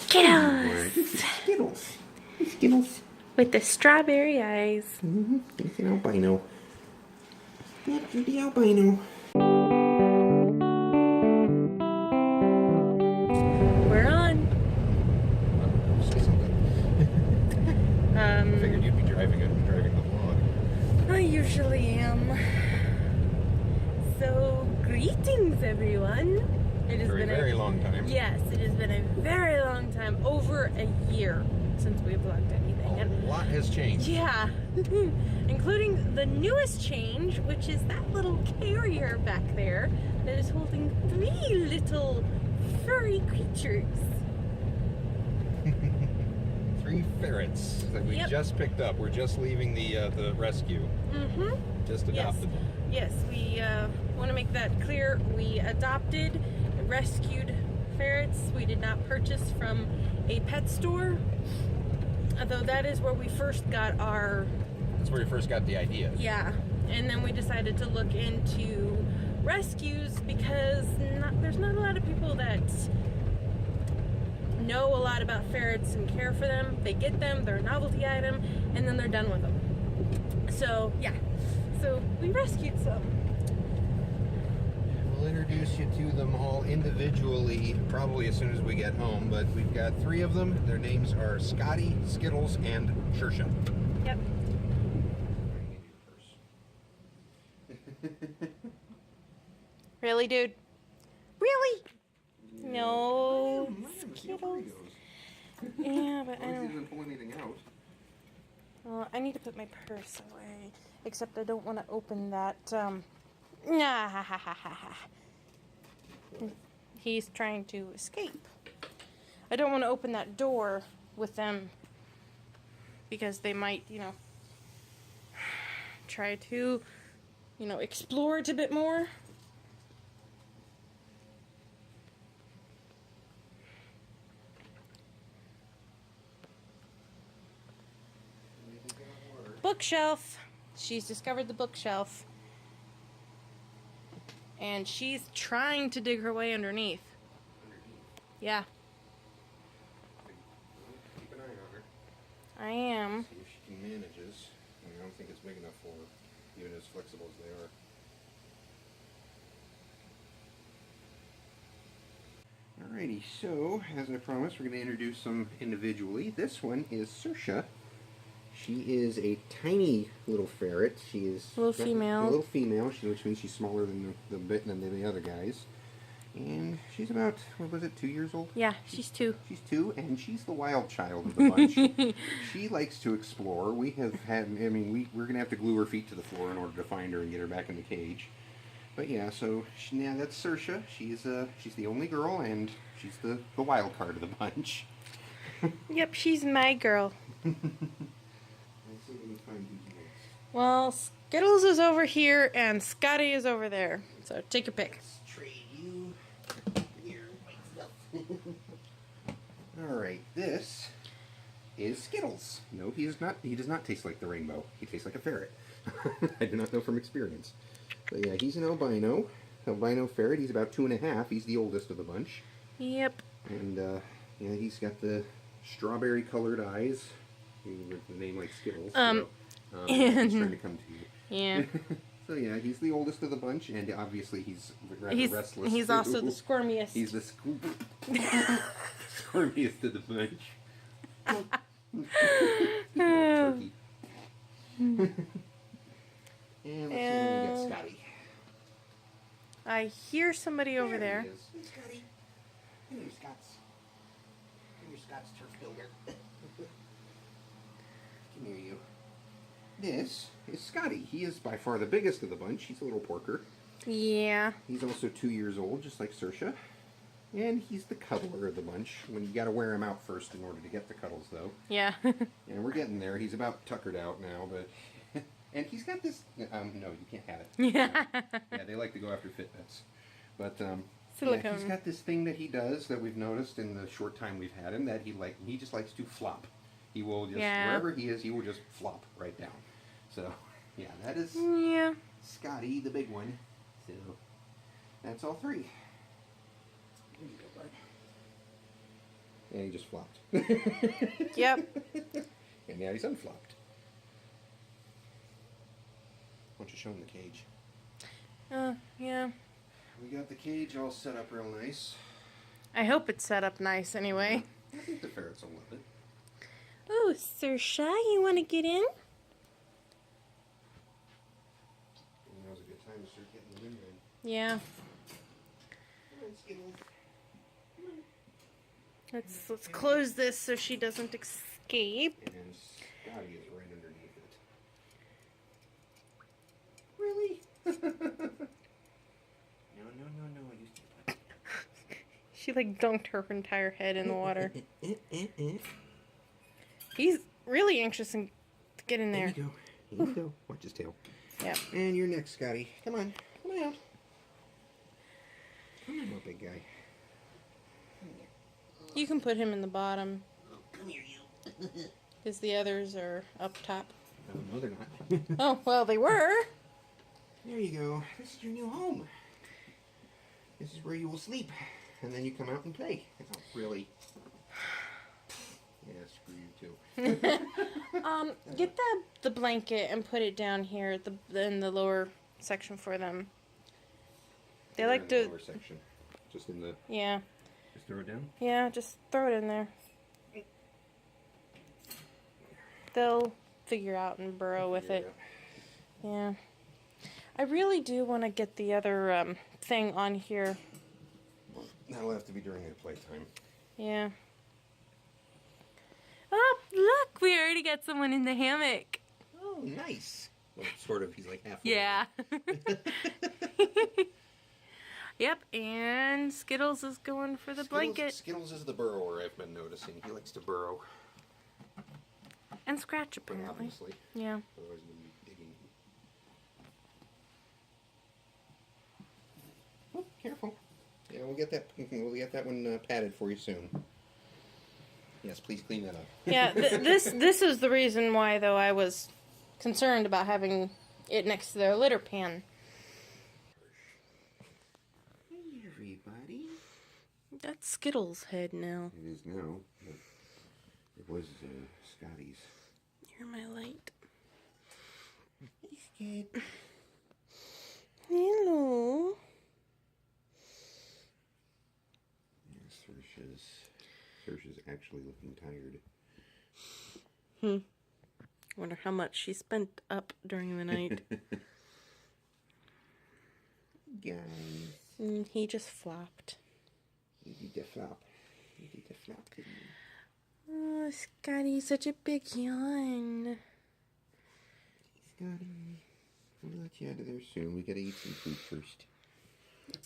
Skittles. Skittles. Skittles. With the strawberry eyes. It's an albino. Yep, you're the albino. We're on. Say something. I figured you'd be driving the vlog. I usually am. So, greetings, everyone. It has been a very long time. Yes, it has been a very long time. Over a year since we've vlogged anything. A lot has changed. Yeah. Including the newest change, which is that little carrier back there that is holding 3 little furry creatures. 3 ferrets that we just picked up. We're just leaving the rescue. Just adopted them. Yes, we want to make that clear. We adopted, rescued ferrets. We did not purchase from a pet store. Although that is where we first got our... That's where you first got the idea. Yeah, and then we decided to look into rescues because there's not a lot of people that know a lot about ferrets and care for them. They get them, they're a novelty item, and then they're done with them. So, yeah. So, we rescued some. We'll introduce you to them all individually, probably as soon as we get home, but we've got 3 of them. Their names are Scotty, Skittles, and Shersha. Yep. Really, dude? Really? No. Skittles. Yeah, but I don't... Didn't pull anything out. Well, I need to put my purse away. Except I don't want to open that, He's trying to escape. I don't want to open that door with them because they might, try to, explore it a bit more. Bookshelf. She's discovered the bookshelf. And she's trying to dig her way underneath. Yeah. Keep an eye on her. I am. See if she manages. I don't think it's big enough for her, even as flexible as they are. Alrighty, so as I promised, we're going to introduce them individually. This one is Shersha. She is a tiny little ferret. She is a little female, which means she's smaller than the other guys. And she's about, what was it, 2 years old? Yeah, she's 2. She's 2, and she's the wild child of the bunch. She likes to explore. We're going to have to glue her feet to the floor in order to find her and get her back in the cage. But yeah, so that's Shersha. She's the only girl, and she's the wild card of the bunch. Yep, she's my girl. Well, Skittles is over here, and Scotty is over there. So take your pick. Let's trade you your white stuff. Alright, this is Skittles. No, he is not. He does not taste like the rainbow. He tastes like a ferret. I do not know from experience. But yeah, he's an albino ferret. He's about 2.5. He's the oldest of the bunch. Yep. And yeah, he's got the strawberry-colored eyes. With the name like Skittles. He's trying to come to you. Yeah. So yeah, he's the oldest of the bunch, and obviously he's rather restless. He's also the squirmiest. He's the squirmiest of the bunch. Turkey. And let's see when we get Scotty. I hear somebody over there. He is. Hey, Scotty. Come here, Scott's. Come here, Scott's turf builder. Come here, you. This is Scotty. He is by far the biggest of the bunch. He's a little porker. Yeah. He's also 2 years old, just like Shersha. And he's the cuddler of the bunch. When you got to wear him out first in order to get the cuddles, though. Yeah. And we're getting there. He's about tuckered out now, but... And he's got this... no, you can't have it. Yeah. Yeah, they like to go after Fitbits. But, Silicone. yeah, he's got this thing that he does that we've noticed in the short time we've had him, that he just likes to flop. He will just, wherever he is, he will just flop right down. So, yeah, that is Scotty, the big one. So, that's all 3. And he just flopped. Yep. And now he's unflopped. Why don't you show him the cage? Yeah. We got the cage all set up real nice. I hope it's set up nice anyway. I think the ferrets will love it. Oh, Saoirse, you want to get in? Now's a good time to start getting them in then. Yeah. Come on, Skittles. Let's close this so she doesn't escape. And Scotty is right underneath it. Really? No. You stay put. She like dunked her entire head in the water. He's really anxious to get in there. Here you go. Here you go. Watch his tail. Yeah. And you're next, Scotty. Come on. Come on out. Come on out, big guy. You can put him in the bottom. Oh, come here, you. Because the others are up top. No, they're not. Oh, well, they were. There you go. This is your new home. This is where you will sleep. And then you come out and play. Oh, really? Yeah, screw you too. Get the blanket and put it down here in the lower section for them. They like In to... the lower section. Just in the... Yeah. Just throw it down? Yeah, just throw it in there. They'll figure out and burrow with it. Yeah. I really do want to get the other thing on here. That'll have to be during their playtime. Yeah. Oh, look! We already got someone in the hammock. Oh, nice. Well, sort of. He's like halfway. Yeah. Yep, and Skittles is going for the blanket. Skittles is the burrower, I've been noticing. He likes to burrow. And scratch, But apparently. obviously. Yeah. Otherwise, we'd be digging. Oh, careful. Yeah, we'll get that one padded for you soon. Yes, please clean that up. Yeah, this is the reason why, though, I was concerned about having it next to their litter pan. Hey, everybody. That's Skittles' head now. It is now. But it was Scotty's. You're my light. Hey, Skid. Hello. Saoirse's actually looking tired. Wonder how much she spent up during the night. Guys. He just flopped. You did the flop. You did the flop, didn't you? Oh, Scotty, such a big yawn. Scotty. We'll let you out of there soon. We gotta eat some food first.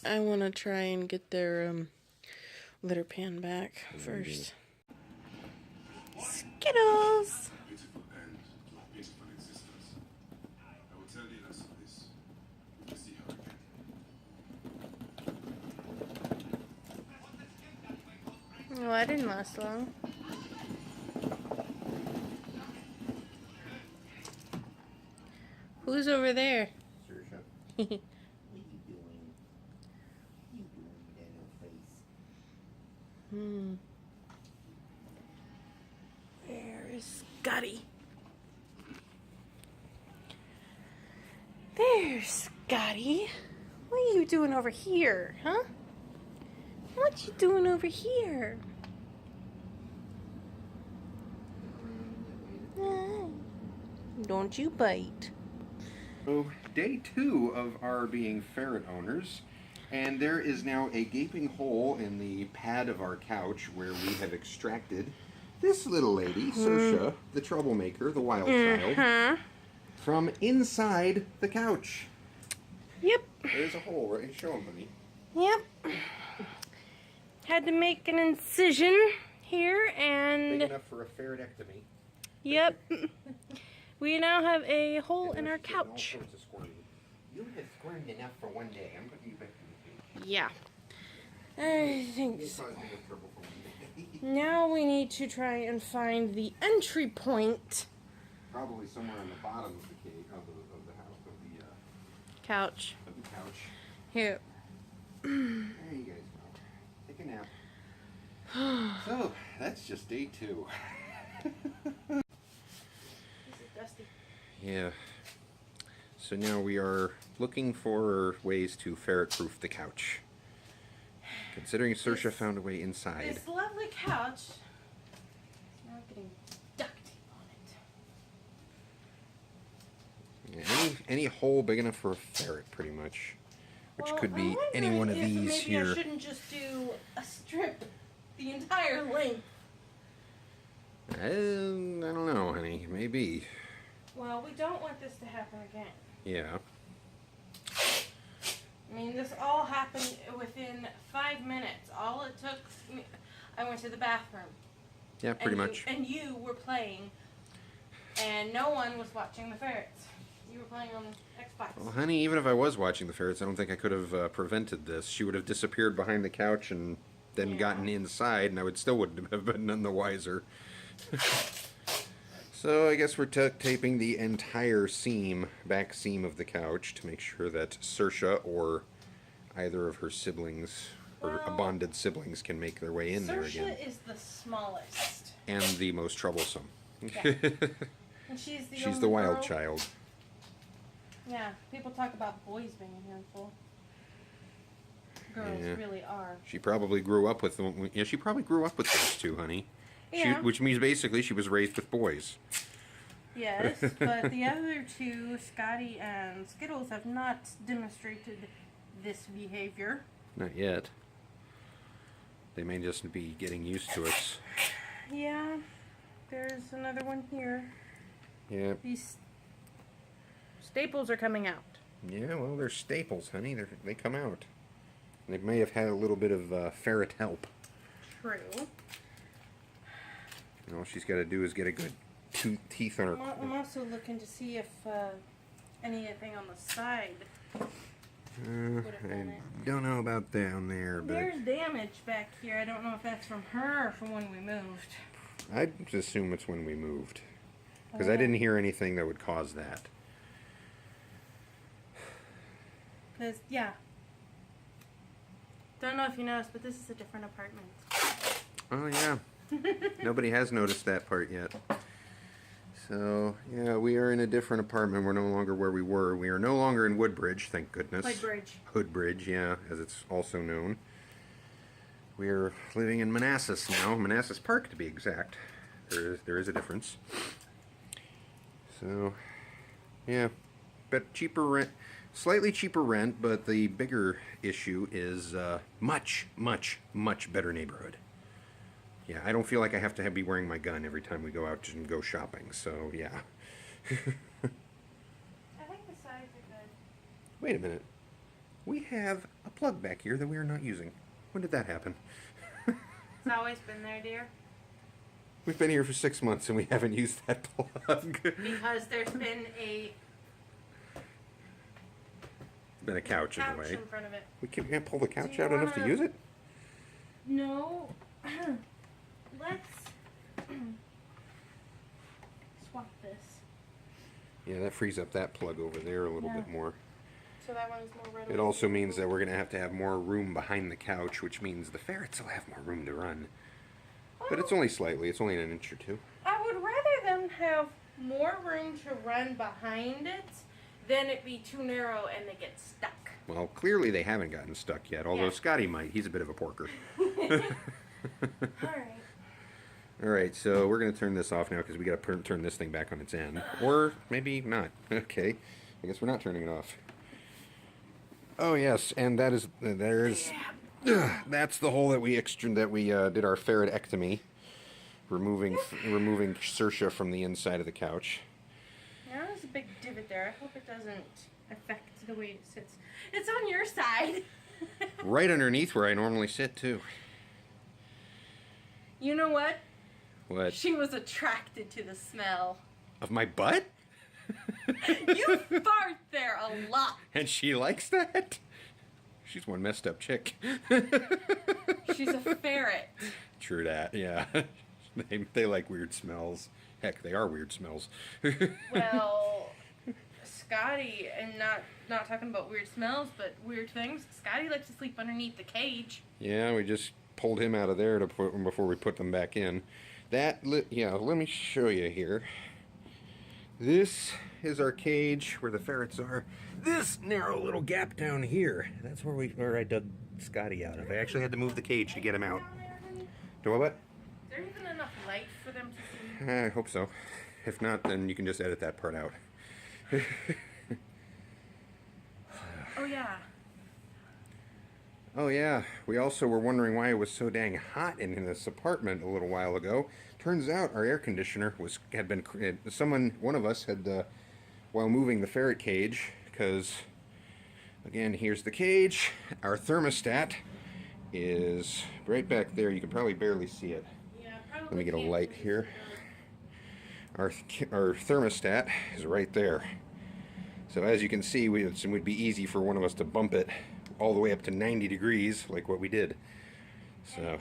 I want to try and get their litter pan back first. Skittles! Beautiful end to a peaceful existence. I will tell you less of this. You see how again. Oh, I didn't last long. Who's over there? Saoirse. What are you doing? What are you doing with that little face? Where is Scotty? There's Scotty. What are you doing over here, huh? What you doing over here? Don't you bite. So, day 2 of our being ferret owners, and there is now a gaping hole in the pad of our couch where we have extracted this little lady, Saoirse, the troublemaker, the wild child, from inside the couch. Yep. There's a hole, right? Show him, buddy. Yep. Had to make an incision here, Big and enough for a ferretectomy. yep. We now have a hole in our Getting all couch. sorts of squirming. You have squirmed enough for one day. I'm putting you back in the cage. Yeah. I think You so. caused me enough trouble for one day. Now we need to try and find the entry point. Probably somewhere on the bottom of the cage, of the house, Couch. of the couch. Here. There you guys go. Take a nap. So, that's just day 2. This is dusty. Yeah. So now we are looking for ways to ferret-proof the couch. Considering Saoirse found a way inside. This lovely couch is now getting duct tape on it. Yeah, any hole big enough for a ferret, pretty much. Which Well, could be I'm any one of wondering if these maybe here. I shouldn't just do a strip the entire length. I don't know, honey. Maybe. Well, we don't want this to happen again. Yeah. I mean, this all happened within 5 minutes. All it took, I went to the bathroom. Yeah, pretty much. And you were playing, and no one was watching the ferrets. You were playing on Xbox. Well, honey, even if I was watching the ferrets, I don't think I could have prevented this. She would have disappeared behind the couch and then gotten inside, and I still wouldn't have been none the wiser. So I guess we're taping the entire back seam of the couch to make sure that Saoirse or either of her siblings or bonded siblings can make their way in there again. Saoirse is the smallest. And the most troublesome. Yeah. And she's the She's only the wild girl. child. Yeah, people talk about boys being a handful. Girls Yeah. really are. She probably grew up with them. Yeah, she probably grew up with those two, honey. Yeah. Which means basically she was raised with boys. Yes, but the other two, Scotty and Skittles, have not demonstrated this behavior. Not yet. They may just be getting used to it. Yeah, there's another one here. Yeah. These staples are coming out. Yeah, well, they're staples, honey. They come out. They may have had a little bit of ferret help. True. And all she's got to do is get a good teeth on her. I'm also looking to see if anything on the side would have done I it. don't know about down there, but There's damage back here. I don't know if that's from her or from when we moved. I'd assume it's when we moved. Because I didn't hear anything that would cause that. Yeah. Don't know if you noticed, but this is a different apartment. Oh, yeah. Nobody has noticed that part yet. So, yeah, we are in a different apartment. We're no longer where we were. We are no longer in Woodbridge, thank goodness. Hoodbridge. Hoodbridge, yeah, as it's also known. We are living in Manassas now. Manassas Park, to be exact. There is a difference. So, yeah, but cheaper rent. Slightly cheaper rent, but the bigger issue is much, much, much better neighborhood. Yeah, I don't feel like I have to be wearing my gun every time we go out and go shopping, so yeah. I think the sides are good. Wait a minute. We have a plug back here that we are not using. When did that happen? It's always been there, dear. We've been here for 6 months and we haven't used that plug. Because there's been a Been a couch in the way. in front of it. We can't pull the couch you out enough to wanna- use it? No. Let's swap this. Yeah, that frees up that plug over there a little Yeah. bit more. So that one is more readily. It also means that we're going to have more room behind the couch, which means the ferrets will have more room to run. But it's only slightly. It's only an inch or two. I would rather them have more room to run behind it than it be too narrow and they get stuck. Well, clearly they haven't gotten stuck yet, although Yeah. Scotty might. He's a bit of a porker. Alright. Alright, so we're going to turn this off now because we got to turn this thing back on its end. Or maybe not. Okay. I guess we're not turning it off. Oh, yes, and that's the hole that we did our ferretectomy, removing Saoirse from the inside of the couch. Now there's a big divot there. I hope it doesn't affect the way it sits. It's on your side. Right underneath where I normally sit, too. You know what? What? She was attracted to the smell. Of my butt? You fart there a lot. And she likes that? She's one messed up chick. She's a ferret. True that, yeah. They like weird smells. Heck, they are weird smells. Well, Scotty, and not talking about weird smells, but weird things. Scotty likes to sleep underneath the cage. Yeah, we just pulled him out of there to put before we put them back in. Yeah, let me show you here. This is our cage where the ferrets are. This narrow little gap down here, that's where I dug Scotty out of. I actually had to move the cage to get him out. Do what? Is there even enough light for them to see? I hope so. If not, then you can just edit that part out. Oh yeah. Oh yeah, we also were wondering why it was so dang hot in this apartment a little while ago. Turns out our air conditioner one of us had, while moving the ferret cage, because, again, here's the cage. Our thermostat is right back there. You can probably barely see it. Yeah, Let me get a light here. Our thermostat is right there. So as you can see, it would be easy for one of us to bump it all the way up to 90 degrees, like what we did. So,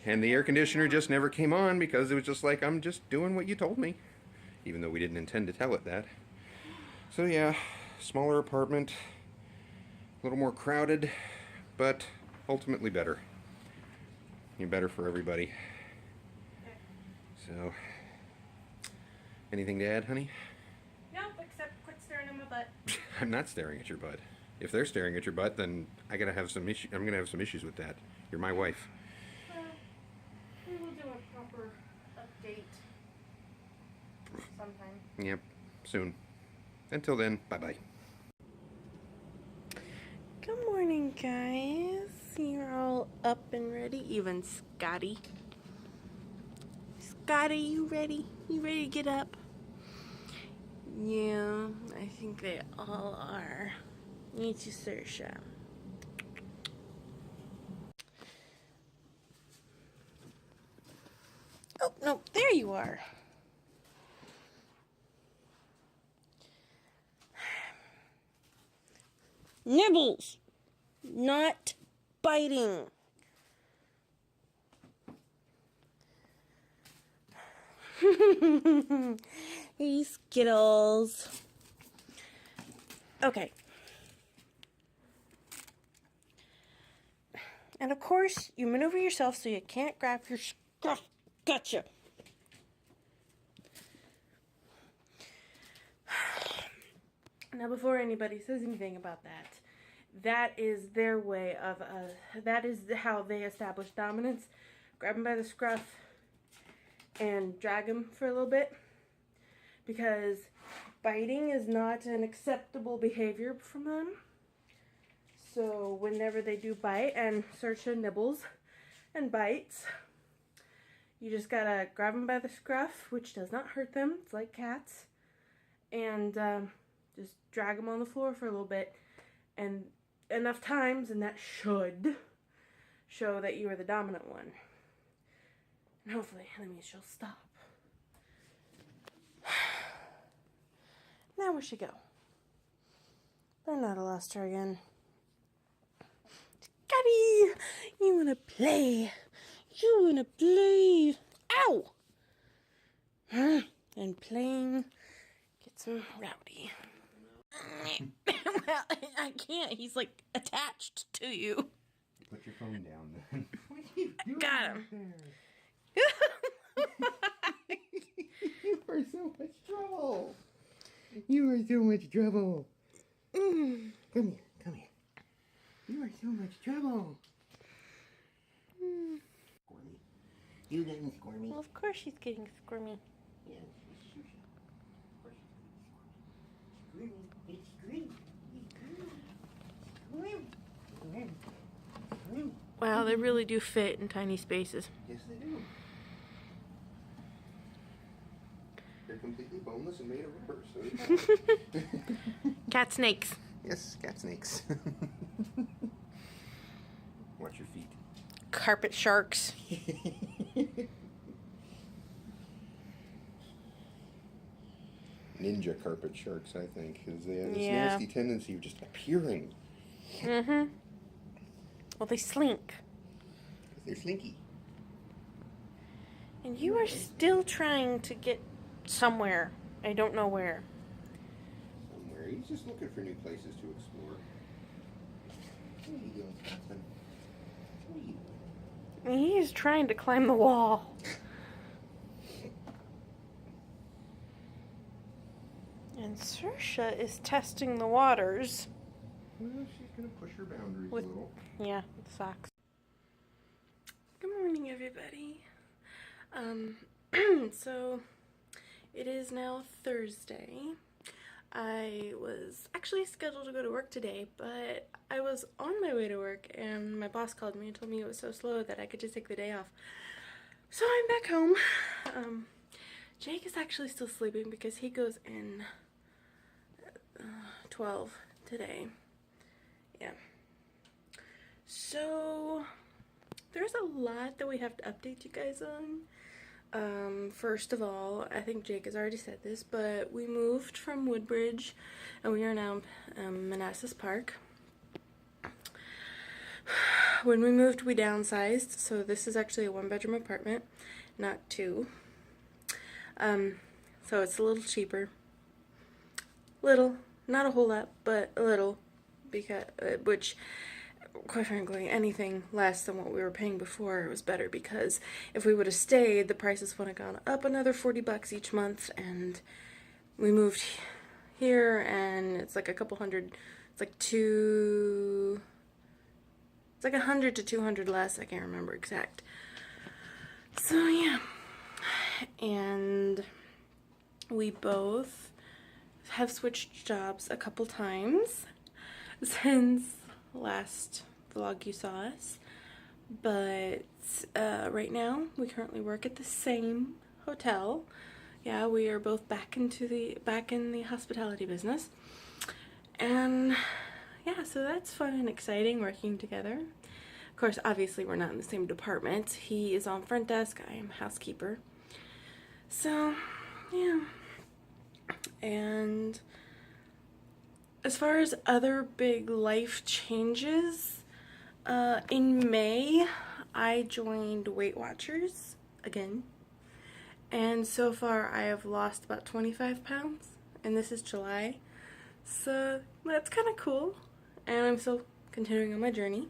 and the air conditioner just never came on because it was just like, I'm just doing what you told me, even though we didn't intend to tell it that. So yeah, smaller apartment, a little more crowded, but ultimately better. You're better for everybody. So, anything to add, honey? Nope, except quit staring at my butt. I'm not staring at your butt. If they're staring at your butt, then I'm gonna have some issues with that. You're my wife. Well, we will do a proper update sometime. Yep, soon. Until then, bye-bye. Good morning, guys. You're all up and ready, even Scotty. Scotty, you ready? You ready to get up? Yeah, I think they all are. Need to search them. Oh, no, there you are. Nibbles, not biting. Hey, Skittles. Okay. And of course, you maneuver yourself so you can't grab your stuff. Gotcha. Now, before anybody says anything about that, that is their way of, that is how they establish dominance. Grab them by the scruff and drag them for a little bit. Because biting is not an acceptable behavior from them. So whenever they do bite and search their nibbles and bites, you just gotta grab them by the scruff, which does not hurt them. It's like cats. And just drag them on the floor for a little bit. And enough times, and that should show that you are the dominant one. And hopefully, that means she'll stop. Now where she go? Better not have lost her again. Scotty, you wanna play? You wanna play? Ow! And playing gets him rowdy. Well, I can't. He's like attached to you. Put your phone down then. What are you doing? Got him. You are so much trouble. You are so much trouble. Come here, come here. You are so much trouble. Squirmy. You getting squirmy? Well, of course she's getting squirmy. Yeah, sure. Of course she's squirmy. It's squirmy. Squirmy. Wow, they really do fit in tiny spaces. Yes, they do. They're completely boneless and made of rubber, so Cat snakes. yes, cat snakes. Watch your feet. Carpet sharks. Ninja carpet sharks, I think, because they have this Yeah. nasty tendency of just appearing. Mm-hmm. Well, they slink. Because they're slinky. And you are still trying to get somewhere. I don't know where. Somewhere. He's just looking for new places to explore. What are you doing, Scotsman? What are you doing? He's trying to climb the wall. And Saoirse is testing the waters. Well, she's gonna push her boundaries With- a little. Yeah, with socks. Good morning, everybody. So it is now Thursday. I was actually scheduled to go to work today, but I was on my way to work and my boss called me and told me it was so slow that I could just take the day off. So I'm back home. Jake is actually still sleeping because he goes in 12 today. Yeah. So there's a lot that we have to update you guys on. First of all, I think Jake has already said this, but we moved from Woodbridge and we are now in Manassas Park. When we moved, we downsized, so this is actually a 1-bedroom apartment, not 2. So it's a little cheaper. Little, not a whole lot, but a little, because which, quite frankly, anything less than what we were paying before was better, because if we would have stayed, the prices would have gone up another $40 each month, and we moved here, and it's like a couple hundred, it's like it's like 100 to 200 less, I can't remember exact. So yeah, and we both have switched jobs a couple times since last vlog you saw us, but right now we currently work at the same hotel. Yeah, we are both back in the hospitality business, and yeah, so that's fun and exciting working together. Of course, obviously we're not in the same department. He is on front desk, I am housekeeper. So yeah, and as far as other big life changes, in May, I joined Weight Watchers again. And so far, I have lost about 25 pounds. And this is July. So that's kind of cool. And I'm still continuing on my journey.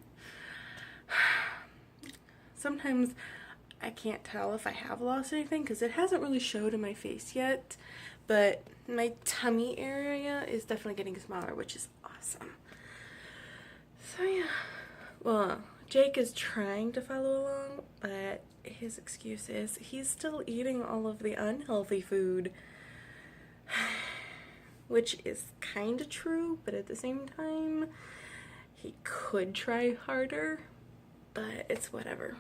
Sometimes I can't tell if I have lost anything because it hasn't really showed in my face yet. But my tummy area is definitely getting smaller, which is awesome. So yeah. Well, Jake is trying to follow along, but his excuse is he's still eating all of the unhealthy food. Which is kind of true, but at the same time, he could try harder, but it's whatever.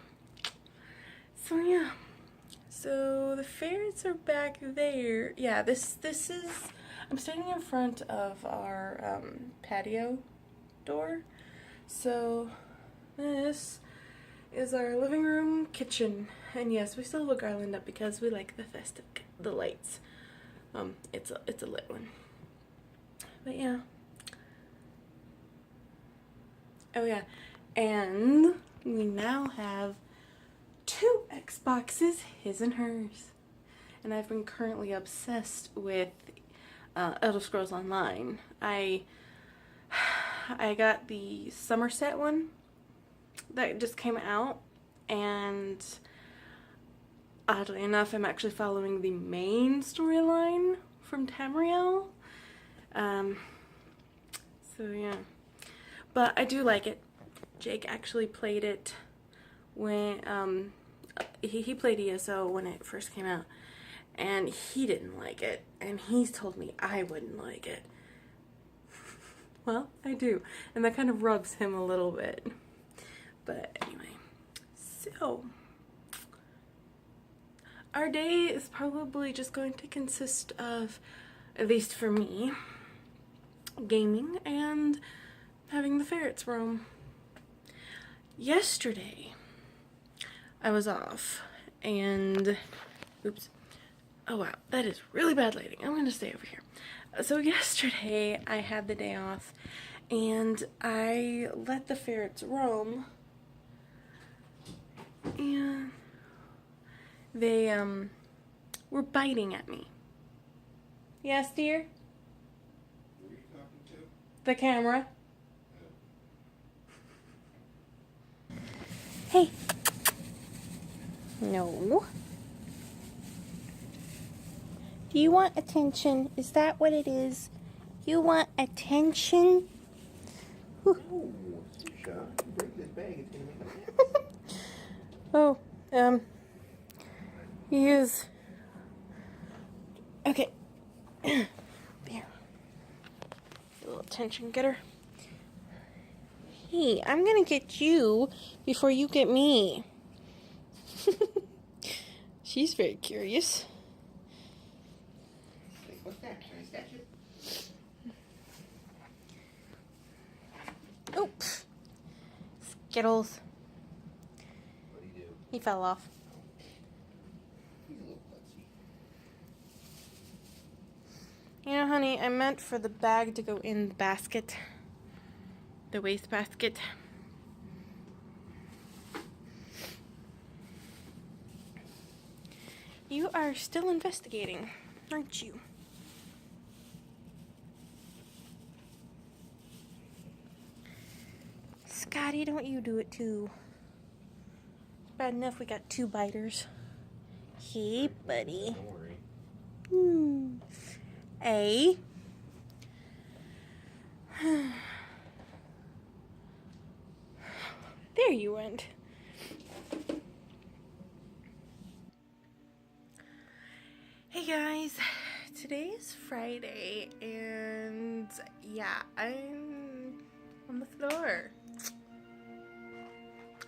So yeah. So the ferrets are back there. Yeah, this is, I'm standing in front of our patio door. So this is our living room, kitchen, and yes, we still have a garland up because we like the lights. It's a lit one. But yeah. Oh yeah, and we now have 2 Xboxes, his and hers. And I've been currently obsessed with Elder Scrolls Online. I got the Somerset one that just came out, and oddly enough, I'm actually following the main storyline from Tamriel. So yeah. But I do like it. Jake actually played it when he played ESO when it first came out, and he didn't like it, and he's told me I wouldn't like it. Well, I do, and that kind of rubs him a little bit. But anyway, so our day is probably just going to consist of, at least for me, gaming and having the ferrets roam. Yesterday, I was off, and oops, oh wow, that is really bad lighting. I'm gonna stay over here. So yesterday, I had the day off, and I let the ferrets roam, and they were biting at me. Yes, dear? Who are you talking to? The camera. Hey. No. Do you want attention? Is that what it is? You want attention? No, Saoirse, if you break this bag, it's gonna make a mess. Oh, he is. Okay. There. A little attention getter. Hey, I'm gonna get you before you get me. She's very curious. Like, what's that? Can I snatch it? Oops. Skittles. What do you do? He fell off. He's a little klutzy. You know, honey, I meant for the bag to go in the basket. The waste basket. You are still investigating, aren't you? Scotty, don't you do it too. Bad enough we got 2 biters. Hey, buddy. Don't worry. A. There you went. Hey guys, today is Friday and yeah, I'm on the floor.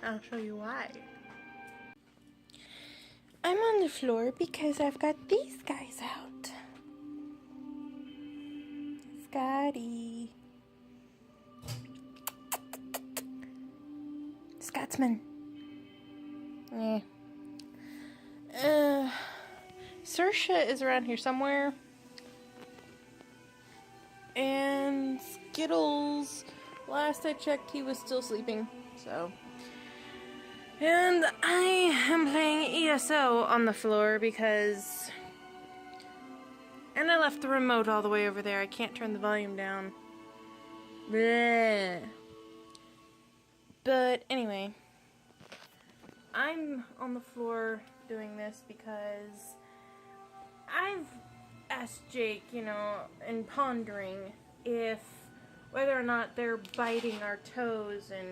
I'll show you why. I'm on the floor because I've got these guys out. Scotty. Scotsman. Yeah. Saoirse is around here somewhere. And Skittles, last I checked, he was still sleeping. So. And I am playing ESO on the floor because... And I left the remote all the way over there. I can't turn the volume down. Bleh. But anyway, I'm on the floor doing this because I've asked Jake, you know, and pondering if whether or not they're biting our toes and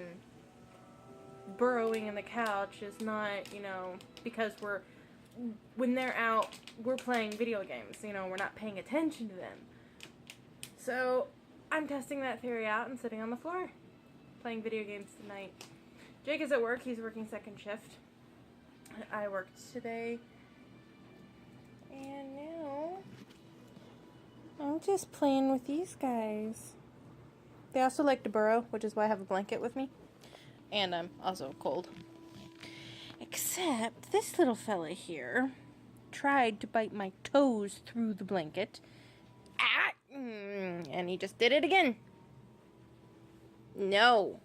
burrowing in the couch is not, you know, because when they're out, we're playing video games, you know, we're not paying attention to them. So I'm testing that theory out and sitting on the floor playing video games tonight. Jake is at work. He's working second shift. I worked today. And now I'm just playing with these guys. They also like to burrow, which is why I have a blanket with me. And I'm also cold. Except this little fella here tried to bite my toes through the blanket. Ah! And he just did it again. No.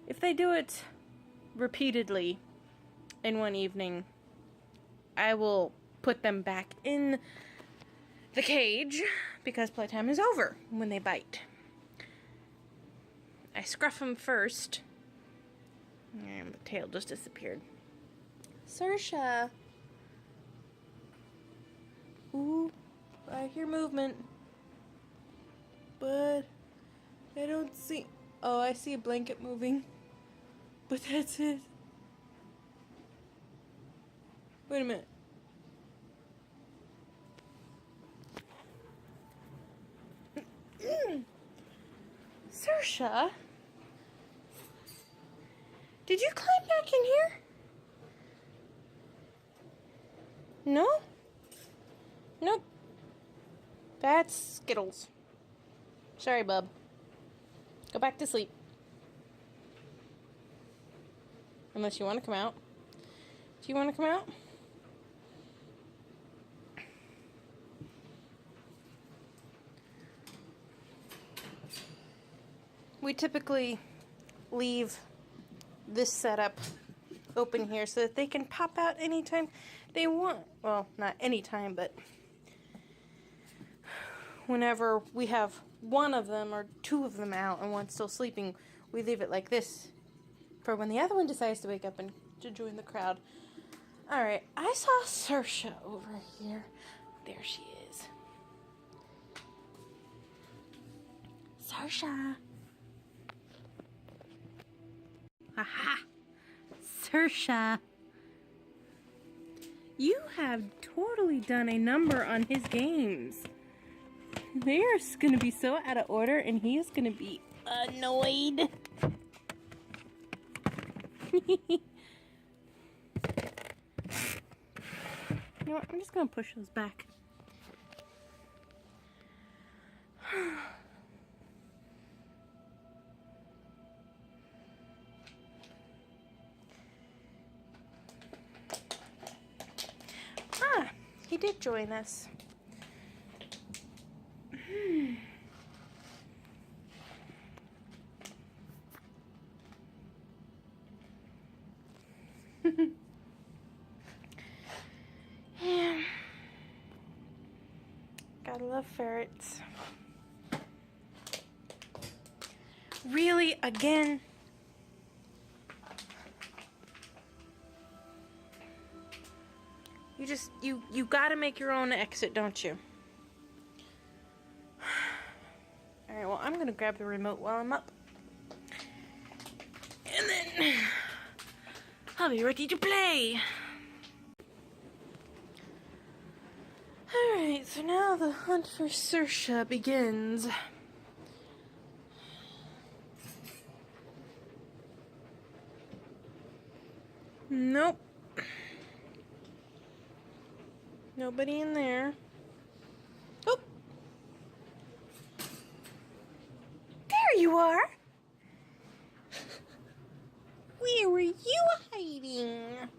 If they do it repeatedly in one evening, I will put them back in the cage because playtime is over when they bite. I scruff them first. And the tail just disappeared. Saoirse. Ooh, I hear movement. But I don't see... Oh, I see a blanket moving. But that's it. Wait a minute. Saoirse? Did you climb back in here? No? Nope. That's Skittles. Sorry, bub. Go back to sleep. Unless you want to come out. Do you want to come out? We typically leave this setup open here so that they can pop out anytime they want. Well, not anytime, but whenever we have one of them or two of them out and one's still sleeping, we leave it like this for when the other one decides to wake up and to join the crowd. Alright, I saw Saoirse over here. There she is. Saoirse. Aha! Saoirse. You have totally done a number on his games. They're going to be so out of order, and he is going to be annoyed. You know what? I'm just going to push those back. Ah, he did join us. Yeah. Gotta love ferrets. Really? Again? You gotta make your own exit, don't you? Alright, well, I'm gonna grab the remote while I'm up. And then I'll be ready to play. Alright, so now the hunt for Saoirse begins. Nope. Nobody in there. Oh! There you are! Where were you hiding?